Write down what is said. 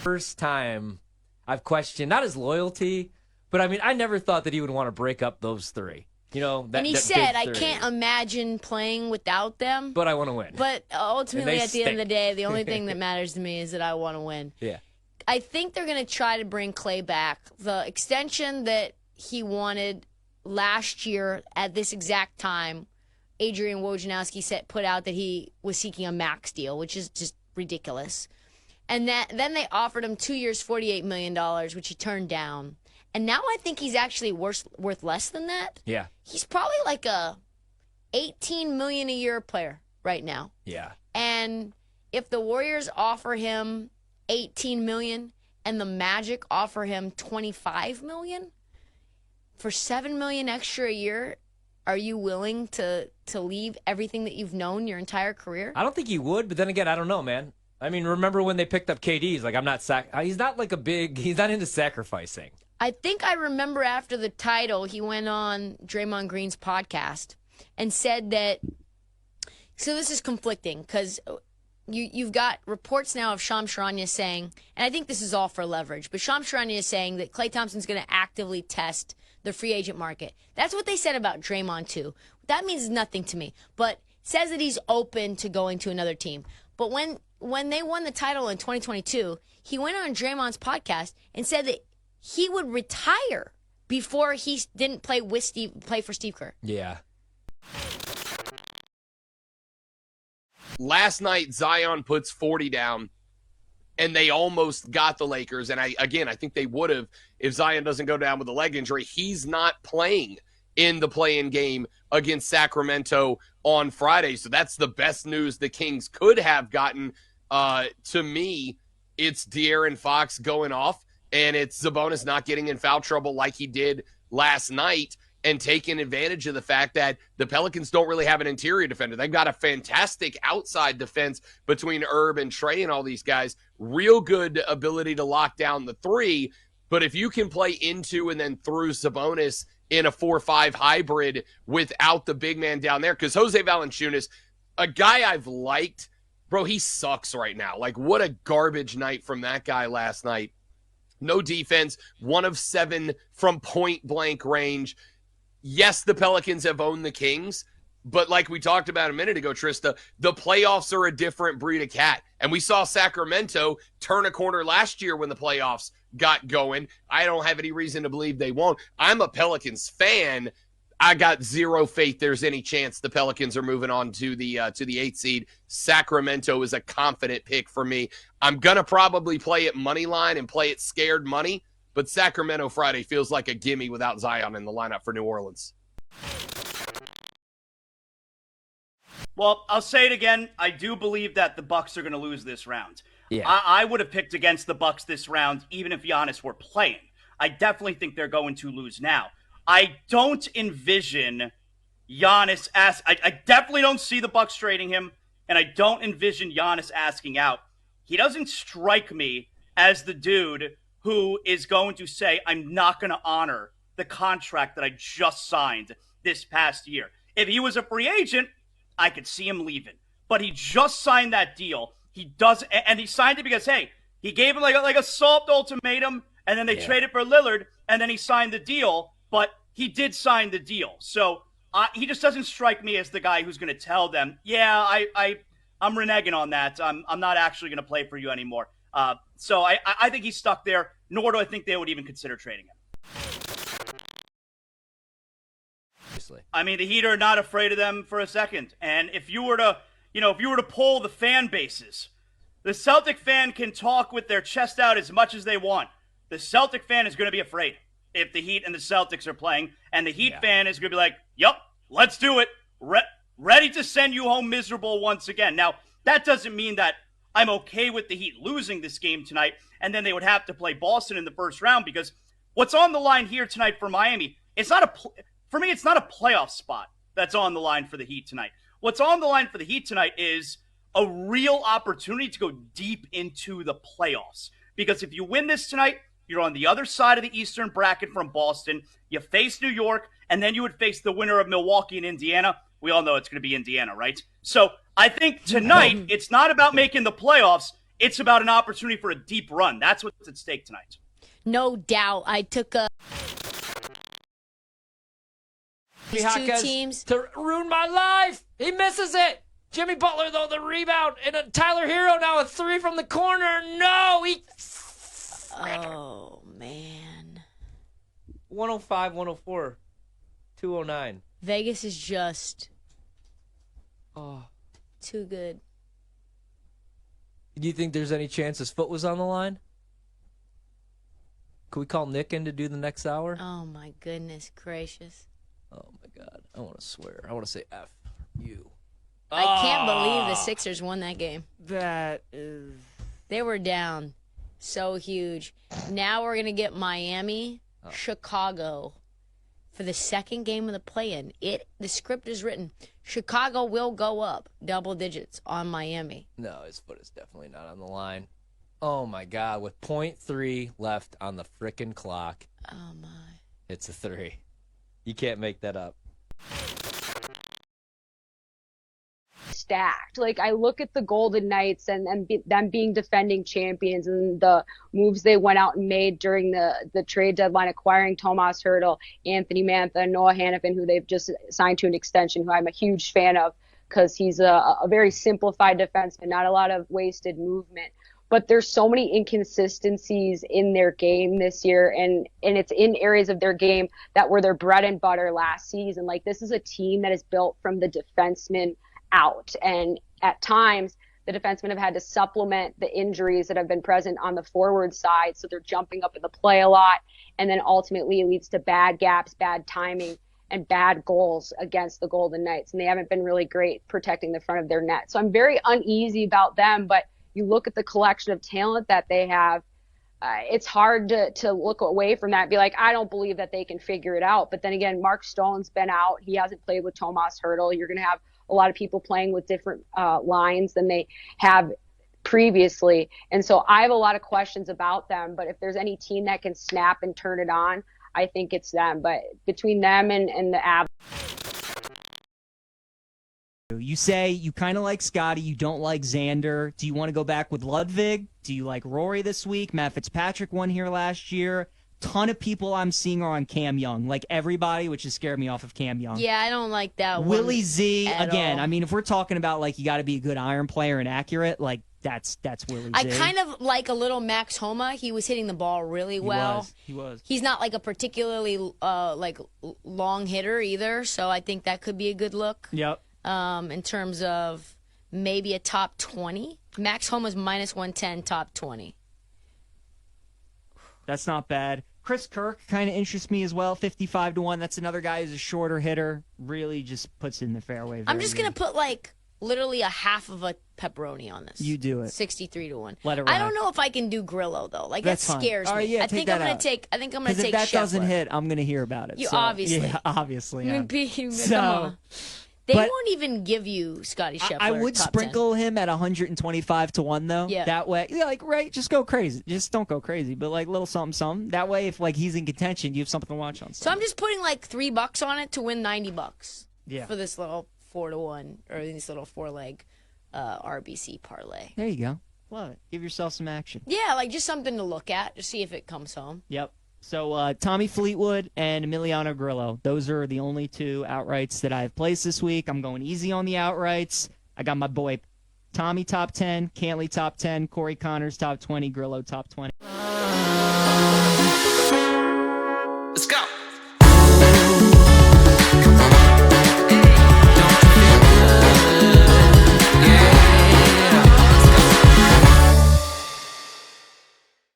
First time I've questioned not his loyalty, but I mean, I never thought that he would want to break up those three. And he said, I can't imagine playing without them. But I want to win. But ultimately, at the end of the day, the only thing that matters to me is that I want to win. Yeah. I think they're going to try to bring Klay back. The extension that he wanted last year at this exact time, Adrian Wojnarowski put out that he was seeking a max deal, which is just ridiculous. And then they offered him 2 years, $48 million, which he turned down. And now I think he's actually worth less than that. Yeah. He's probably like a $18 million a year player right now. Yeah. And if the Warriors offer him $18 million and the Magic offer him $25 million for $7 million extra a year, are you willing to leave everything that you've known your entire career? I don't think he would, but then again, I don't know, man. I mean, remember when they picked up KD? He's like, he's not like he's not into sacrificing. I think I remember after the title, he went on Draymond Green's podcast and said that, so this is conflicting because you've got reports now of Shams Charania saying, and I think this is all for leverage, but Shams Charania is saying that Klay Thompson's going to actively test the free agent market. That's what they said about Draymond too. That means nothing to me, but says that he's open to going to another team. But when they won the title in 2022, he went on Draymond's podcast and said that he would retire before he didn't play for Steve Kerr. Yeah. Last night, Zion puts 40 down, and they almost got the Lakers. And I think they would have if Zion doesn't go down with a leg injury. He's not playing in the play-in game against Sacramento on Friday. So that's the best news the Kings could have gotten. To me, it's De'Aaron Fox going off, and it's Sabonis not getting in foul trouble like he did last night and taking advantage of the fact that the Pelicans don't really have an interior defender. They've got a fantastic outside defense between Herb and Trey and all these guys. Real good ability to lock down the three. But if you can play into and then through Sabonis in a 4-5 hybrid without the big man down there, because Jose Valanciunas, a guy I've liked, bro, he sucks right now. Like, what a garbage night from that guy last night. No defense, 1 of 7 from point-blank range. Yes, the Pelicans have owned the Kings, but like we talked about a minute ago, Trista, the playoffs are a different breed of cat. And we saw Sacramento turn a corner last year when the playoffs got going. I don't have any reason to believe they won't. I'm a Pelicans fan. I got zero faith there's any chance the Pelicans are moving on to the 8th seed. Sacramento is a confident pick for me. I'm going to probably play it money line and play it scared money, but Sacramento Friday feels like a gimme without Zion in the lineup for New Orleans. Well, I'll say it again. I do believe that the Bucks are going to lose this round. Yeah. I would have picked against the Bucks this round, even if Giannis were playing. I definitely think they're going to lose now. I don't envision Giannis I definitely don't see the Bucks trading him, and I don't envision Giannis asking out. He doesn't strike me as the dude who is going to say, I'm not going to honor the contract that I just signed this past year. If he was a free agent, I could see him leaving. But he just signed that deal. He does, and he signed it because, hey, he gave him like a soft ultimatum, and then they traded for Lillard, and then he signed the deal. But he did sign the deal. So he just doesn't strike me as the guy who's going to tell them, yeah, I'm reneging on that. I'm not actually going to play for you anymore. So I think he's stuck there, nor do I think they would even consider trading him. I mean, the Heat are not afraid of them for a second. And if you were to poll the fan bases, the Celtic fan can talk with their chest out as much as they want. The Celtic fan is going to be afraid if the Heat and the Celtics are playing, and the Heat fan is going to be like, yep, let's do it. Ready to send you home miserable once again. Now, that doesn't mean that I'm okay with the Heat losing this game tonight, and then they would have to play Boston in the first round, because what's on the line here tonight for Miami, it's not a playoff spot that's on the line for the Heat tonight. What's on the line for the Heat tonight is a real opportunity to go deep into the playoffs, because if you win this tonight, you're on the other side of the Eastern bracket from Boston. You face New York, and then you would face the winner of Milwaukee and Indiana. We all know it's going to be Indiana, right? So I think tonight it's not about making the playoffs. It's about an opportunity for a deep run. That's what's at stake tonight. No doubt. I took these two teams to ruin my life. He misses it. Jimmy Butler, though, the rebound. And Tyler Hero now a 3 from the corner. No, Oh, man. 105, 104, 209. Vegas is just Oh, too good. do you think there's any chance his foot was on the line? Could we call Nick in to do the next hour? Oh, my goodness gracious. Oh, my God. I want to swear. I want to say F you. I can't believe the Sixers won that game. That is... They were down so huge. Now we're going to get Miami, Chicago for the second game of the play-in. The script is written. Chicago will go up double digits on Miami. No, his foot is definitely not on the line. Oh, my God. With .3 left on the frickin' clock. Oh, my. It's a 3. You can't make that up. Stacked. Like, I look at the Golden Knights and them being defending champions and the moves they went out and made during the trade deadline, acquiring Tomas Hertl, Anthony Mantha, Noah Hannafin, who they've just signed to an extension, who I'm a huge fan of because he's a very simplified defenseman, not a lot of wasted movement. But there's so many inconsistencies in their game this year, and it's in areas of their game that were their bread and butter last season. Like, this is a team that is built from the defensemen out. And at times, the defensemen have had to supplement the injuries that have been present on the forward side. So they're jumping up in the play a lot. And then ultimately it leads to bad gaps, bad timing, and bad goals against the Golden Knights. And they haven't been really great protecting the front of their net. So I'm very uneasy about them. But you look at the collection of talent that they have, it's hard to look away from that and be like, I don't believe that they can figure it out. But then again, Mark Stone's been out. He hasn't played with Tomas Hertl. You're going to have a lot of people playing with different lines than they have previously. And so I have a lot of questions about them. But if there's any team that can snap and turn it on, I think it's them. But between them and the Avs. You say you kind of like Scotty, you don't like Xander. Do you want to go back with Ludwig? Do you like Rory this week? Matt Fitzpatrick won here last year. Ton of people I'm seeing are on Cam Young. Like everybody, which has scared me off of Cam Young. Yeah, I don't like that Willie one Z, at again, all. I mean, if we're talking about like you got to be a good iron player and accurate, like that's Willie Z. I kind of like a little Max Homa. He was hitting the ball really well. He was. He's not like a particularly like long hitter either, so I think that could be a good look. Yep. In terms of maybe a top 20. Max Homa's minus 110, top 20. That's not bad. Chris Kirk kind of interests me as well, 55-1. That's another guy who's a shorter hitter. Really just puts it in the fairway. I'm just going to put like literally a half of a pepperoni on this. You do it. 63-1. Let it ride. I don't know if I can do Grillo though. Like That's that fine. scares All right, me. yeah, I think I'm going to take Because if that doesn't hit, I'm going to hear about it. You So, obviously. Yeah, obviously. I yeah. mean, So, come on. They but- won't even give you Scotty Scheffler. I would top sprinkle him at 125-1 though. Yeah. That way, yeah, like right, just go crazy. Just don't go crazy, but like little something. That way, if like he's in contention, you have something to watch on. 10. So I'm just putting like $3 on it to win $90. Yeah. For this little 4-1 or this little 4-leg RBC parlay. There you go. Love it. Give yourself some action. Yeah, like just something to look at to see if it comes home. Yep. So Tommy Fleetwood and Emiliano Grillo. Those are the only two outrights that I've placed this week. I'm going easy on the outrights. I got my boy Tommy top 10, Cantley top 10, Corey Connors top 20, Grillo top 20.